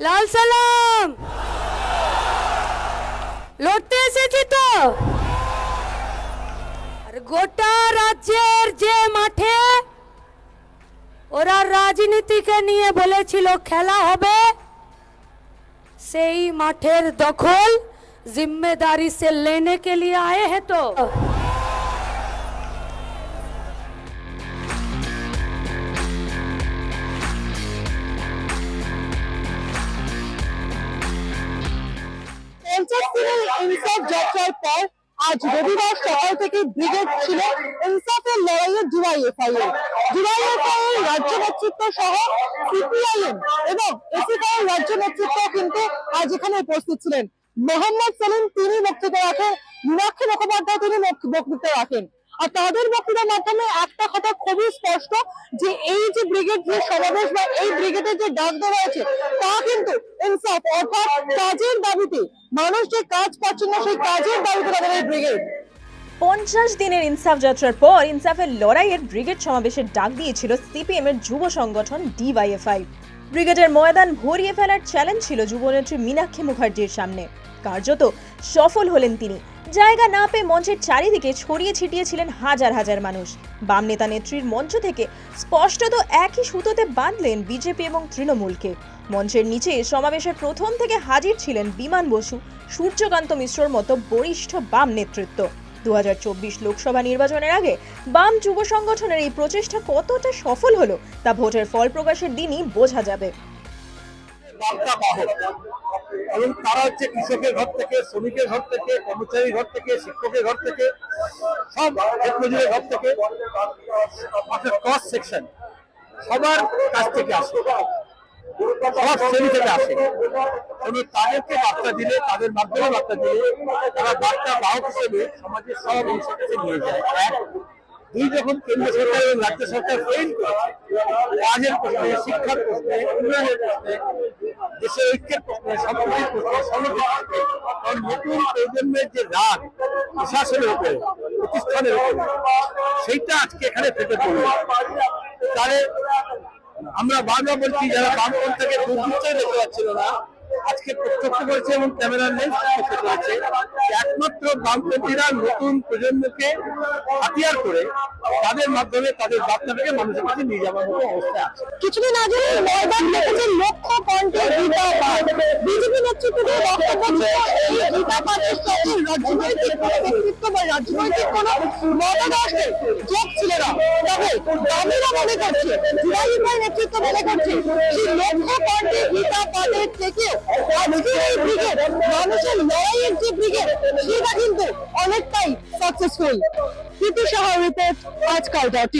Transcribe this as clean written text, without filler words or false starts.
লাল সালাম লড়তে এসেছি তো। আর গোটা রাজ্যের যে মাঠে ওরা রাজনীতিকে নিয়ে বলেছিল খেলা হবে, সেই মাঠের দখল जिम्मेदारी से लेने के लिए आए हैं। तो ইনসাফ যাত্রার পর আজ রবিবার সকাল থেকে ব্রিগেড ছিল ইনসাফের লড়াইয়ে ডিওয়াইএফআই এর রাজ্য নেতৃত্ব সহ সিপিআইএম এবং এসিপিআই রাজ্য নেতৃত্ব কিন্তু আজ এখানে উপস্থিত ছিলেন। মোহাম্মদ সেলিম তিনি বক্তৃতা রাখেন, মীনাক্ষী মুখোপাধ্যায় তিনি বক্তৃতা রাখেন। আর তাদের বক্তৃতার মাধ্যমে একটা কথা খুবই স্পষ্ট যে এই যে ব্রিগেড যে সমাবেশ বা এই ব্রিগেডের যে ডাক দেওয়া আছে তা কিন্তু ইনসাফ অর্থাৎ কাজের দাবিতে, মানুষ যে কাজ পাচ্ছে না সেই কাজের দাবিতে তাদের এই ব্রিগেড। 50 দিনের ইনসাফ যাত্রার পর ইনসাফের লড়াইয়ের ব্রিগেড সমাবেশের ডাক দিয়েছিল সিপিএম এর যুব সংগঠন ডিওয়াইএফআই। ব্রিগেডের ময়দান ভরিয়ে ফেলার চ্যালেঞ্জ ছিল যুবনেত্রী মীনাক্ষী মুখার্জির সামনে। কার্যত সফল হলেন তিনি। জায়গা না পেয়ে মঞ্চের চারিদিকে ছড়িয়ে ছিটিয়েছিলেন হাজার হাজার মানুষ। বাম নেতা নেত্রীর মঞ্চ থেকে স্পষ্টত একই সুতোতে বাঁধলেন বিজেপি এবং তৃণমূলকে। মঞ্চের নিচে সমাবেশের প্রথম থেকে হাজির ছিলেন বিমান বসু, সূর্যকান্ত মিশ্রর মতো বরিষ্ঠ বাম নেতৃত্ব। 2024 লোকসভা নির্বাচনের আগে বাম যুব সংগঠনের এই প্রচেষ্টা কতটা সফল হলো তা ভোটের ফল প্রকাশের দিনই বোঝা যাবে। এবং তারা হচ্ছে কৃষকের ঘর থেকে, শ্রমিকের ঘর থেকে, কর্মচারীর ঘর থেকে, শিক্ষকের ঘর থেকে, সব ক্ষেত্রজীবীর ঘর থেকে, ক্রস সেকশন সবার কাছ থেকে আসে, সব শ্রেণী থেকে আসে। এবং তাদেরকে বার্তা দিলে, তাদের মাধ্যমে বার্তা দিলে তারা বার্তা বাহক হিসেবে সমাজের সব অংশের কাছে নিয়ে যায়। দুই, যখন কেন্দ্র সরকার এবং রাজ্য সরকার ফেল করেছে কাজের প্রশ্নে, শিক্ষার প্রশ্নে, উন্নয়নের প্রশ্নে, দেশের ঐক্যের প্রশ্নে, সম্প্রীতির প্রশ্নে, সংগঠনের প্রশ্নে, কারণ নতুন প্রজন্মের যে রাগ প্রশাসনের উপরে, প্রতিষ্ঠানের উপরে, সেইটা আজকে এখানে ফেটে পড়ল। তাহলে আমরা বারবার বলছি যারা বামপন্থাকে দুর্বৃত্তই দেখতে পাচ্ছিল না, আজকে প্রত্যক্ষ করেছে এবং ক্যামেরার লেন্স করতে করেছে একমাত্র বামপন্থীরা নতুন প্রজন্মকে হাতিয়ার করে তাদের মাধ্যমে তাদের বার্তাটাকে মানুষের কাছে নিয়ে যাওয়ার মতো অবস্থা আছে। কিছুদিন আগে ময়দান দেখেছে লক্ষ্য কণ্ঠে গীতাপাঠ। বিজেপি নেতৃত্বের বক্তব্য ছিল এই গীতাপাঠের সাথে রাজনৈতিক কোনো ব্যক্তিত্ব বা রাজনৈতিক কোনো মতাদর্শের যোগ ছিল না। তবে বামেরা মনে করছে, ডিওয়াইএফআই নেতৃত্ব মনে করছে সেই লক্ষ্য কণ্ঠে গীতাপাঠের থেকেও আজকের এই ব্রিগেড, মানুষের লড়াইয়ের যে ব্রিগেড, সেটা কিন্তু অনেকটাই সাকসেসফুল। প্রীতি সাহা রিপোর্ট, আজকাল ডট